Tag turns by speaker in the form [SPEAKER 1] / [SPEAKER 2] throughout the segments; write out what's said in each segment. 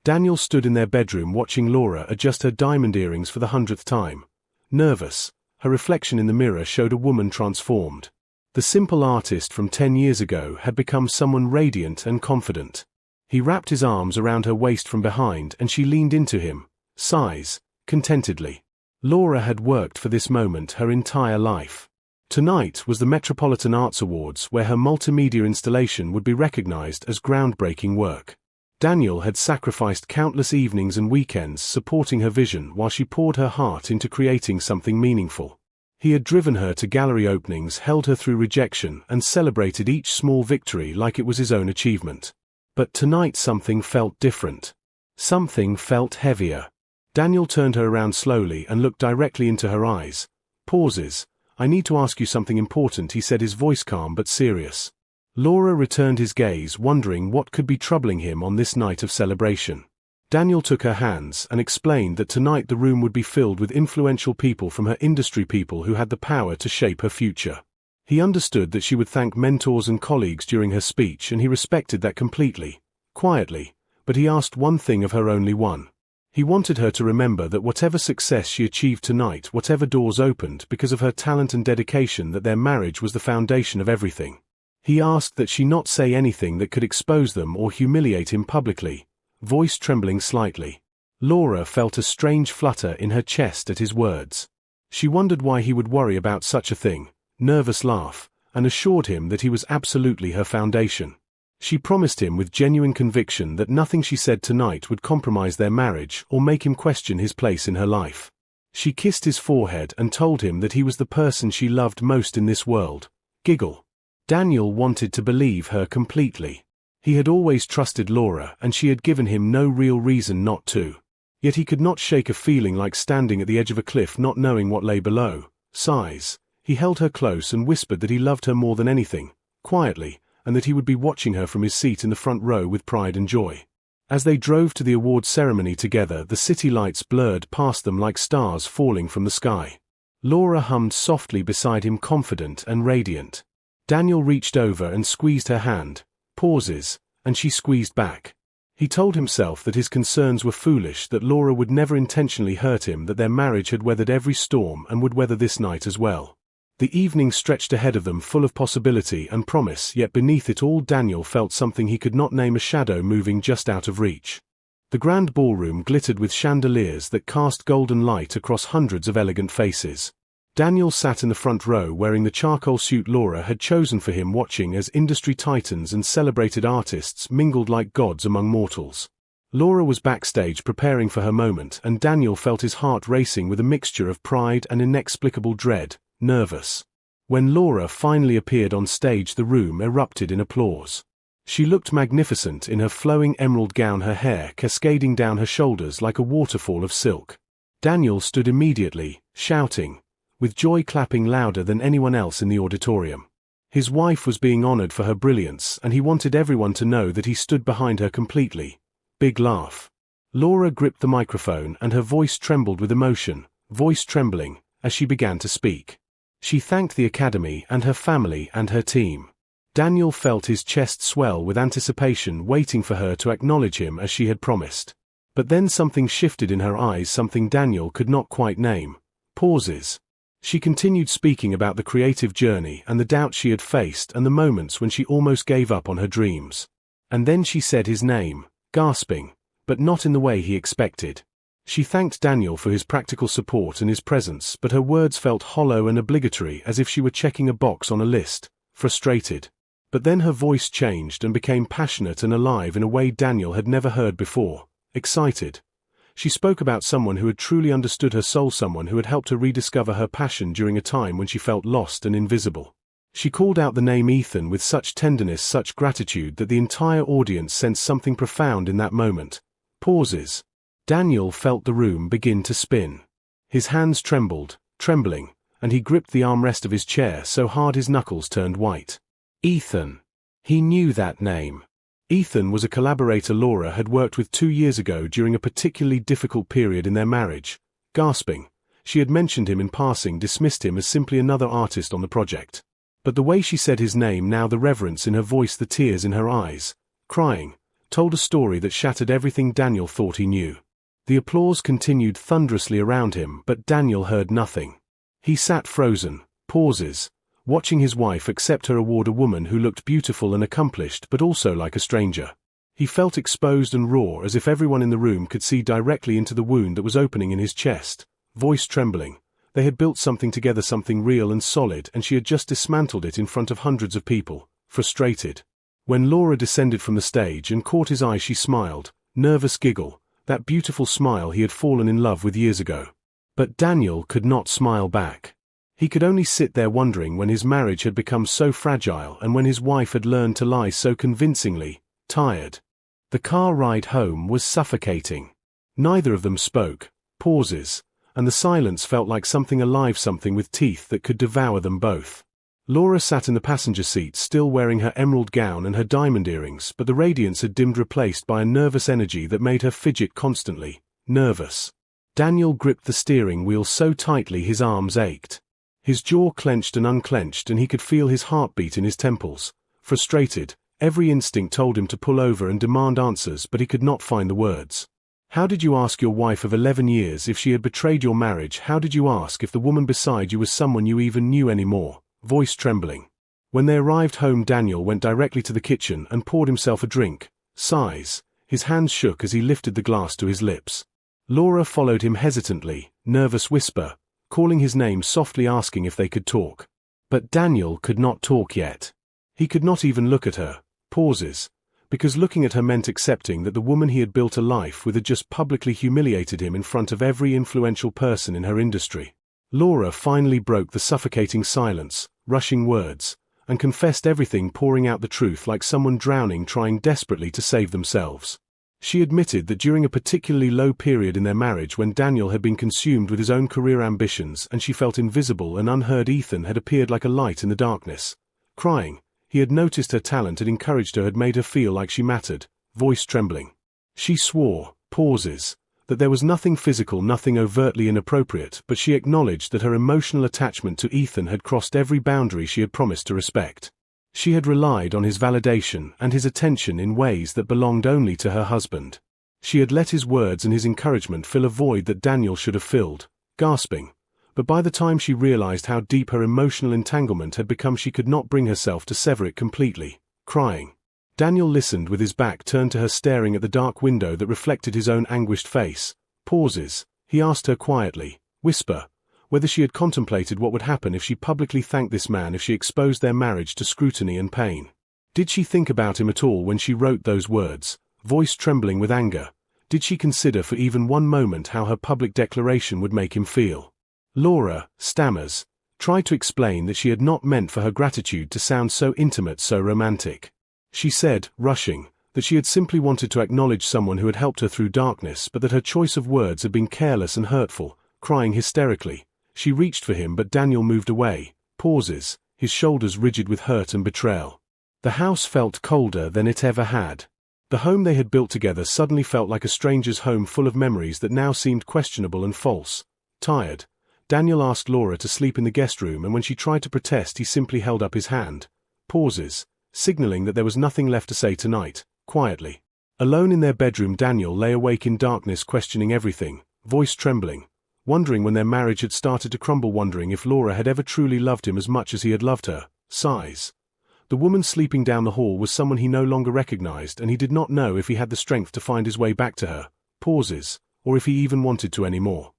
[SPEAKER 1] Daniel stood in their bedroom watching Laura adjust her diamond earrings for the 100th time. Nervous, her reflection in the mirror showed a woman transformed. The simple artist from 10 years ago had become someone radiant and confident. He wrapped his arms around her waist from behind and she leaned into him, sighs, contentedly. Laura had worked for this moment her entire life. Tonight was the Metropolitan Arts Awards, where her multimedia installation would be recognized as groundbreaking work. Daniel had sacrificed countless evenings and weekends supporting her vision while she poured her heart into creating something meaningful. He had driven her to gallery openings, held her through rejection, and celebrated each small victory like it was his own achievement. But tonight something felt different. Something felt heavier. Daniel turned her around slowly and looked directly into her eyes. Pauses. "I need to ask you something important," he said, his voice calm but serious. Laura returned his gaze, wondering what could be troubling him on this night of celebration. Daniel took her hands and explained that tonight the room would be filled with influential people from her industry, people who had the power to shape her future. He understood that she would thank mentors and colleagues during her speech, and he respected that completely. Quietly, but he asked one thing of her, only one. He wanted her to remember that whatever success she achieved tonight, whatever doors opened because of her talent and dedication, that their marriage was the foundation of everything. He asked that she not say anything that could expose them or humiliate him publicly, voice trembling slightly. Laura felt a strange flutter in her chest at his words. She wondered why he would worry about such a thing, nervous laugh, and assured him that he was absolutely her foundation. She promised him with genuine conviction that nothing she said tonight would compromise their marriage or make him question his place in her life. She kissed his forehead and told him that he was the person she loved most in this world. Giggle. Daniel wanted to believe her completely. He had always trusted Laura, and she had given him no real reason not to. Yet he could not shake a feeling like standing at the edge of a cliff not knowing what lay below. Sighs. He held her close and whispered that he loved her more than anything, quietly, and that he would be watching her from his seat in the front row with pride and joy. As they drove to the award ceremony together, the city lights blurred past them like stars falling from the sky. Laura hummed softly beside him, confident and radiant. Daniel reached over and squeezed her hand. Pauses, and she squeezed back. He told himself that his concerns were foolish, that Laura would never intentionally hurt him, that their marriage had weathered every storm and would weather this night as well. The evening stretched ahead of them, full of possibility and promise, yet beneath it all Daniel felt something he could not name, a shadow moving just out of reach. The grand ballroom glittered with chandeliers that cast golden light across hundreds of elegant faces. Daniel sat in the front row wearing the charcoal suit Laura had chosen for him, watching as industry titans and celebrated artists mingled like gods among mortals. Laura was backstage preparing for her moment, and Daniel felt his heart racing with a mixture of pride and inexplicable dread. Nervous. When Laura finally appeared on stage, the room erupted in applause. She looked magnificent in her flowing emerald gown, her hair cascading down her shoulders like a waterfall of silk. Daniel stood immediately, shouting, with joy clapping louder than anyone else in the auditorium. His wife was being honored for her brilliance, and he wanted everyone to know that he stood behind her completely. Big laugh. Laura gripped the microphone and her voice trembled with emotion, voice trembling, as she began to speak. She thanked the Academy and her family and her team. Daniel felt his chest swell with anticipation, waiting for her to acknowledge him as she had promised. But then something shifted in her eyes, something Daniel could not quite name. Pauses. She continued speaking about the creative journey and the doubts she had faced and the moments when she almost gave up on her dreams. And then she said his name, gasping, but not in the way he expected. She thanked Daniel for his practical support and his presence, but her words felt hollow and obligatory, as if she were checking a box on a list, frustrated. But then her voice changed and became passionate and alive in a way Daniel had never heard before, excited. She spoke about someone who had truly understood her soul, someone who had helped her rediscover her passion during a time when she felt lost and invisible. She called out the name Ethan with such tenderness, such gratitude, that the entire audience sensed something profound in that moment. Pauses. Daniel felt the room begin to spin. His hands trembling, and he gripped the armrest of his chair so hard his knuckles turned white. Ethan. He knew that name. Ethan was a collaborator Laura had worked with 2 years ago during a particularly difficult period in their marriage. Gasping, she had mentioned him in passing, dismissed him as simply another artist on the project. But the way she said his name now, the reverence in her voice, the tears in her eyes. Crying. told a story that shattered everything Daniel thought he knew. The applause continued thunderously around him, but Daniel heard nothing. He sat frozen, pauses, watching his wife accept her award, a woman who looked beautiful and accomplished but also like a stranger. He felt exposed and raw, as if everyone in the room could see directly into the wound that was opening in his chest. Voice trembling. They had built something together, something real and solid, and she had just dismantled it in front of hundreds of people. Frustrated. When Laura descended from the stage and caught his eye, she smiled, nervous giggle, that beautiful smile he had fallen in love with years ago. But Daniel could not smile back. He could only sit there wondering when his marriage had become so fragile and when his wife had learned to lie so convincingly. Tired. The car ride home was suffocating. Neither of them spoke. Pauses. And the silence felt like something alive, something with teeth that could devour them both. Laura sat in the passenger seat, still wearing her emerald gown and her diamond earrings, but the radiance had dimmed, replaced by a nervous energy that made her fidget constantly. Nervous. Daniel gripped the steering wheel so tightly his arms ached. His jaw clenched and unclenched, and he could feel his heartbeat in his temples. Frustrated, every instinct told him to pull over and demand answers, but he could not find the words. How did you ask your wife of 11 years if she had betrayed your marriage? How did you ask if the woman beside you was someone you even knew anymore? Voice trembling. When they arrived home, Daniel went directly to the kitchen and poured himself a drink. Sighs. His hands shook as he lifted the glass to his lips. Laura followed him hesitantly, nervous whisper, calling his name softly, asking if they could talk. But Daniel could not talk yet. He could not even look at her. Pauses. Because looking at her meant accepting that the woman he had built a life with had just publicly humiliated him in front of every influential person in her industry. Laura finally broke the suffocating silence, rushing words, and confessed everything, pouring out the truth like someone drowning trying desperately to save themselves. She admitted that during a particularly low period in their marriage when Daniel had been consumed with his own career ambitions and she felt invisible and unheard, Ethan had appeared like a light in the darkness. Crying. He had noticed her talent, had encouraged her, had made her feel like she mattered. Voice trembling. She swore. Pauses. That there was nothing physical, nothing overtly inappropriate, but she acknowledged that her emotional attachment to Ethan had crossed every boundary she had promised to respect. She had relied on his validation and his attention in ways that belonged only to her husband. She had let his words and his encouragement fill a void that Daniel should have filled. Gasping. But by the time she realized how deep her emotional entanglement had become, she could not bring herself to sever it completely. Crying. Daniel listened with his back turned to her, staring at the dark window that reflected his own anguished face. Pauses. He asked her quietly, whisper, whether she had contemplated what would happen if she publicly thanked this man, if she exposed their marriage to scrutiny and pain. Did she think about him at all when she wrote those words, voice trembling with anger? Did she consider for even one moment how her public declaration would make him feel? Laura, stammers, tried to explain that she had not meant for her gratitude to sound so intimate, so romantic. She said, rushing, that she had simply wanted to acknowledge someone who had helped her through darkness, but that her choice of words had been careless and hurtful. Crying hysterically, she reached for him, but Daniel moved away. Pauses, his shoulders rigid with hurt and betrayal. The house felt colder than it ever had. The home they had built together suddenly felt like a stranger's home, full of memories that now seemed questionable and false. Tired, Daniel asked Laura to sleep in the guest room, and when she tried to protest, he simply held up his hand. Pauses, signaling that there was nothing left to say tonight. Quietly. Alone in their bedroom, Daniel lay awake in darkness, questioning everything, voice trembling, wondering when their marriage had started to crumble, wondering if Laura had ever truly loved him as much as he had loved her. Sighs. The woman sleeping down the hall was someone he no longer recognized, and he did not know if he had the strength to find his way back to her. Pauses, or if he even wanted to anymore.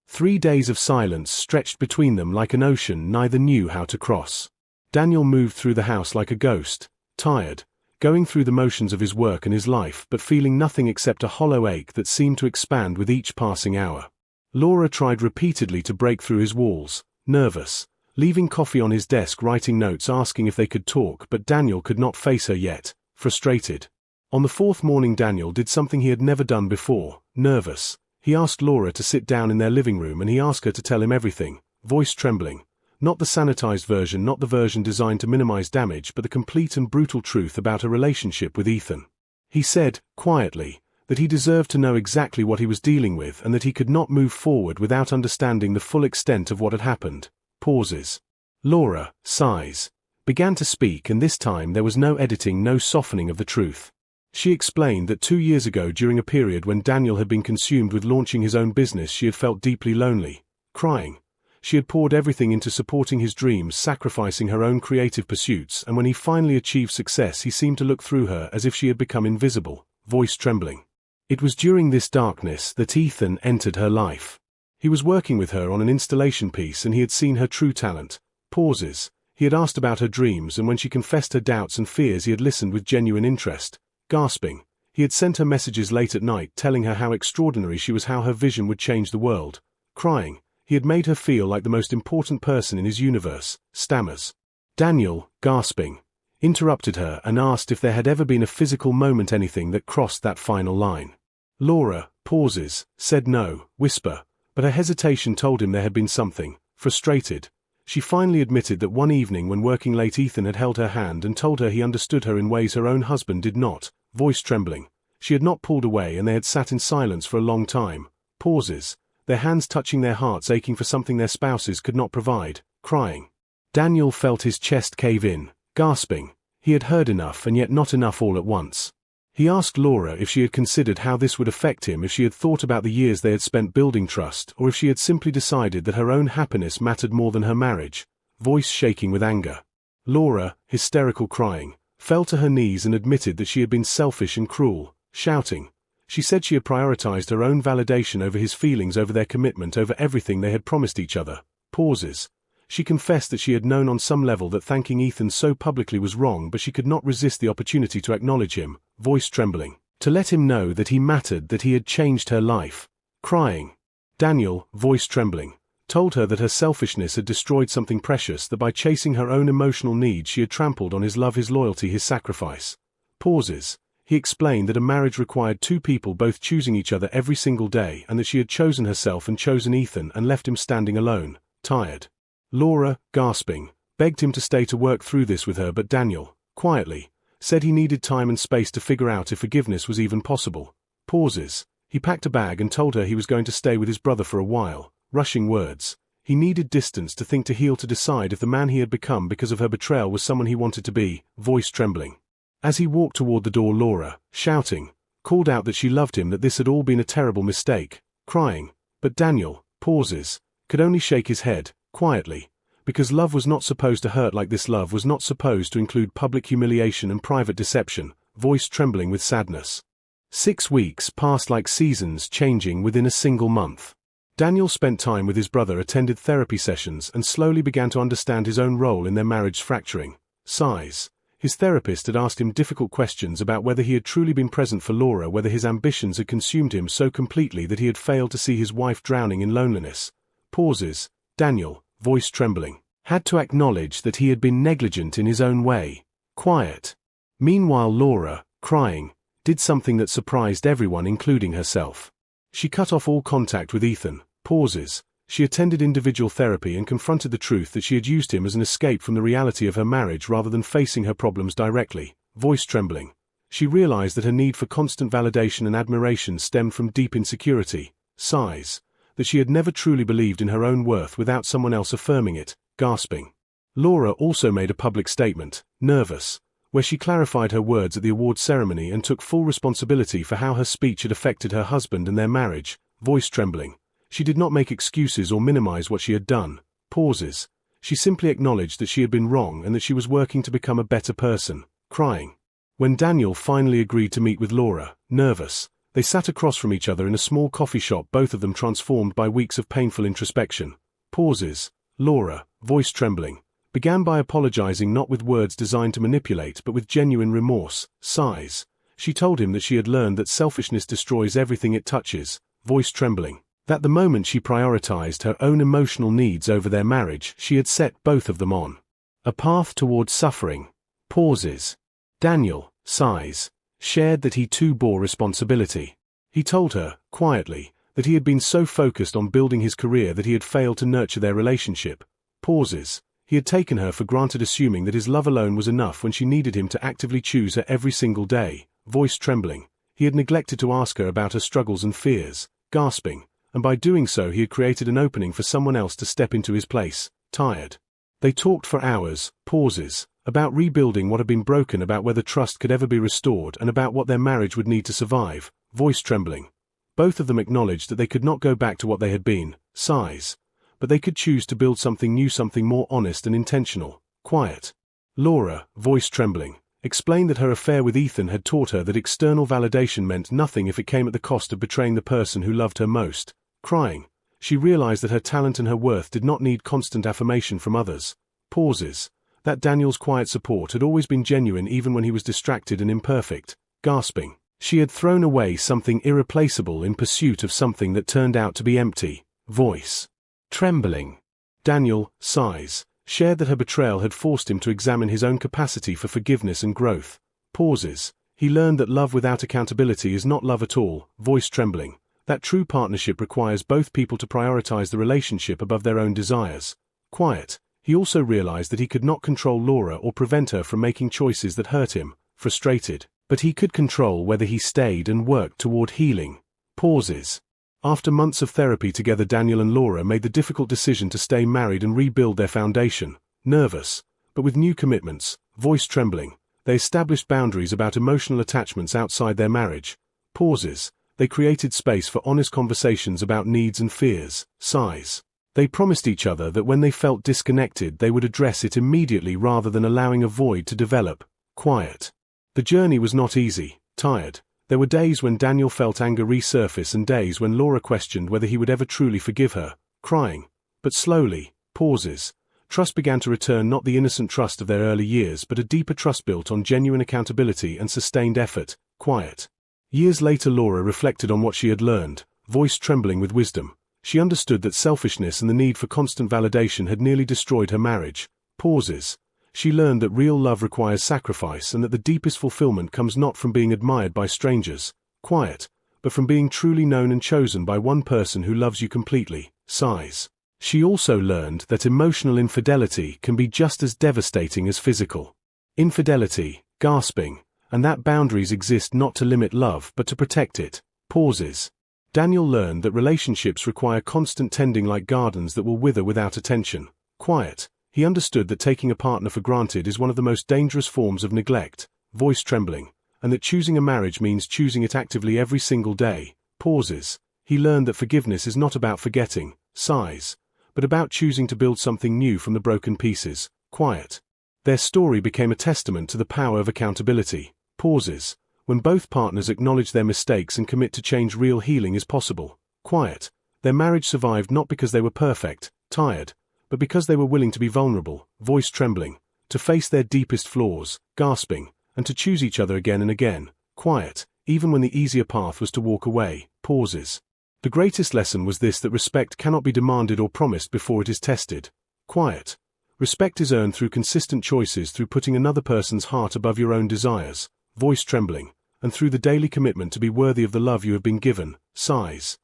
[SPEAKER 1] 3 days of silence stretched between them like an ocean neither knew how to cross. Daniel moved through the house like a ghost, tired, going through the motions of his work and his life, but feeling nothing except a hollow ache that seemed to expand with each passing hour. Laura tried repeatedly to break through his walls, nervous, leaving coffee on his desk, writing notes, asking if they could talk, but Daniel could not face her yet, frustrated. On the 4th morning, Daniel did something he had never done before. Nervous, he asked Laura to sit down in their living room, and he asked her to tell him everything, voice trembling. Not the sanitized version, not the version designed to minimize damage, but the complete and brutal truth about her relationship with Ethan. He said, quietly, that he deserved to know exactly what he was dealing with and that he could not move forward without understanding the full extent of what had happened. Pauses. Laura, sighs, began to speak, and this time there was no editing, no softening of the truth. She explained that 2 years ago, during a period when Daniel had been consumed with launching his own business, she had felt deeply lonely. Crying, she had poured everything into supporting his dreams, sacrificing her own creative pursuits, and when he finally achieved success, he seemed to look through her as if she had become invisible, voice trembling. It was during this darkness that Ethan entered her life. He was working with her on an installation piece and he had seen her true talent. Pauses. He had asked about her dreams, and when she confessed her doubts and fears, he had listened with genuine interest. Gasping, he had sent her messages late at night telling her how extraordinary she was, how her vision would change the world. Crying, he had made her feel like the most important person in his universe. Stammers. Daniel, gasping, interrupted her and asked if there had ever been a physical moment, anything that crossed that final line. Laura, pauses, said no, whisper, but her hesitation told him there had been something. Frustrated, she finally admitted that one evening when working late, Ethan had held her hand and told her he understood her in ways her own husband did not. Voice trembling, she had not pulled away and they had sat in silence for a long time. Pauses, their hands touching, their hearts aching for something their spouses could not provide. Crying, Daniel felt his chest cave in. Gasping, he had heard enough and yet not enough all at once. He asked Laura if she had considered how this would affect him, if she had thought about the years they had spent building trust, or if she had simply decided that her own happiness mattered more than her marriage. Voice shaking with anger. Laura, hysterical, crying, fell to her knees and admitted that she had been selfish and cruel. Shouting, she said she had prioritized her own validation over his feelings, over their commitment, over everything they had promised each other. Pauses. She confessed that she had known on some level that thanking Ethan so publicly was wrong, but she could not resist the opportunity to acknowledge him. Voice trembling, to let him know that he mattered, that he had changed her life. Crying, Daniel, voice trembling, told her that her selfishness had destroyed something precious, that by chasing her own emotional needs she had trampled on his love, his loyalty, his sacrifice. Pauses. He explained that a marriage required two people both choosing each other every single day, and that she had chosen herself and chosen Ethan and left him standing alone, tired. Laura, gasping, begged him to stay to work through this with her, but Daniel, quietly, said he needed time and space to figure out if forgiveness was even possible. Pauses. He packed a bag and told her he was going to stay with his brother for a while. Rushing words. He needed distance, to think, to heal, to decide if the man he had become because of her betrayal was someone he wanted to be. Voice trembling. As he walked toward the door, Laura, shouting, called out that she loved him, that this had all been a terrible mistake. Crying, but Daniel, pauses, could only shake his head, quietly, because love was not supposed to hurt like this. Love was not supposed to include public humiliation and private deception. Voice trembling with sadness. 6 weeks passed like seasons, changing within a single month. Daniel spent time with his brother, attended therapy sessions, and slowly began to understand his own role in their marriage fracturing. Sighs. His therapist had asked him difficult questions about whether he had truly been present for Laura, whether his ambitions had consumed him so completely that he had failed to see his wife drowning in loneliness. Pauses. Daniel, voice trembling, had to acknowledge that he had been negligent in his own way. Quiet. Meanwhile, Laura, crying, did something that surprised everyone, including herself. She cut off all contact with Ethan. Pauses. She attended individual therapy and confronted the truth that she had used him as an escape from the reality of her marriage rather than facing her problems directly. Voice trembling. She realized that her need for constant validation and admiration stemmed from deep insecurity. Sighs. That she had never truly believed in her own worth without someone else affirming it. Gasping. Laura also made a public statement, nervous, where she clarified her words at the awards ceremony and took full responsibility for how her speech had affected her husband and their marriage. Voice trembling. She did not make excuses or minimize what she had done. Pauses. She simply acknowledged that she had been wrong and that she was working to become a better person. Crying. When Daniel finally agreed to meet with Laura, nervous, they sat across from each other in a small coffee shop, both of them transformed by weeks of painful introspection. Pauses. Laura, voice trembling, began by apologizing, not with words designed to manipulate but with genuine remorse. Sighs. She told him that she had learned that selfishness destroys everything it touches. Voice trembling. That the moment she prioritized her own emotional needs over their marriage, she had set both of them on a path towards suffering. Pauses. Daniel, sighs, shared that he too bore responsibility. He told her, quietly, that he had been so focused on building his career that he had failed to nurture their relationship. Pauses. He had taken her for granted, assuming that his love alone was enough when she needed him to actively choose her every single day. Voice trembling. He had neglected to ask her about her struggles and fears. Gasping. And by doing so he had created an opening for someone else to step into his place. Tired. They talked for hours. Pauses. about rebuilding what had been broken, about whether trust could ever be restored, and about what their marriage would need to survive, voice trembling. Both of them acknowledged that they could not go back to what they had been, sighs. But they could choose to build something new, something more honest and intentional, quiet. Laura, voice trembling, explained that her affair with Ethan had taught her that external validation meant nothing if it came at the cost of betraying the person who loved her most. Crying, she realized that her talent and her worth did not need constant affirmation from others. Pauses. That Daniel's quiet support had always been genuine even when he was distracted and imperfect. Gasping. She had thrown away something irreplaceable in pursuit of something that turned out to be empty. Voice trembling. Daniel, sighs, shared that her betrayal had forced him to examine his own capacity for forgiveness and growth. Pauses. He learned that love without accountability is not love at all. Voice trembling. That true partnership requires both people to prioritize the relationship above their own desires. Quiet. He also realized that he could not control Laura or prevent her from making choices that hurt him. Frustrated. But he could control whether he stayed and worked toward healing. Pauses. After months of therapy together, Daniel and Laura made the difficult decision to stay married and rebuild their foundation. Nervous, but with new commitments, voice trembling, they established boundaries about emotional attachments outside their marriage. Pauses. They created space for honest conversations about needs and fears. Sighs. They promised each other that when they felt disconnected, they would address it immediately rather than allowing a void to develop. Quiet. The journey was not easy. Tired. There were days when Daniel felt anger resurface and days when Laura questioned whether he would ever truly forgive her. Crying. But slowly. Pauses. Trust began to return, not the innocent trust of their early years, but a deeper trust built on genuine accountability and sustained effort. Quiet. Years later, Laura reflected on what she had learned, voice trembling with wisdom. She understood that selfishness and the need for constant validation had nearly destroyed her marriage. Pauses. She learned that real love requires sacrifice and that the deepest fulfillment comes not from being admired by strangers. Quiet. But from being truly known and chosen by one person who loves you completely. Sighs. She also learned that emotional infidelity can be just as devastating as physical infidelity. Gasping. And that boundaries exist not to limit love but to protect it. Pauses. Daniel learned that relationships require constant tending like gardens that will wither without attention. Quiet. He understood that taking a partner for granted is one of the most dangerous forms of neglect. Voice trembling. And that choosing a marriage means choosing it actively every single day. Pauses. He learned that forgiveness is not about forgetting. Sighs. But about choosing to build something new from the broken pieces. Quiet. Their story became a testament to the power of accountability. Pauses. When both partners acknowledge their mistakes and commit to change, real healing is possible. Quiet. Their marriage survived not because they were perfect, tired, but because they were willing to be vulnerable, voice trembling, to face their deepest flaws, gasping, and to choose each other again and again. Quiet. Even when the easier path was to walk away. Pauses. The greatest lesson was this: that respect cannot be demanded or promised before it is tested. Quiet. Respect is earned through consistent choices, through putting another person's heart above your own desires. Voice trembling. And through the daily commitment to be worthy of the love you have been given. Sighs.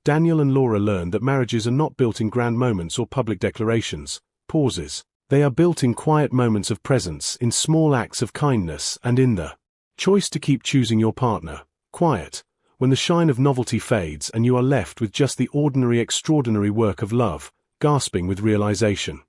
[SPEAKER 1] Daniel and Laura learned that marriages are not built in grand moments or public declarations. Pauses. They are built in quiet moments of presence, in small acts of kindness, and in the choice to keep choosing your partner. Quiet. When the shine of novelty fades and you are left with just the ordinary, extraordinary work of love, gasping with realization.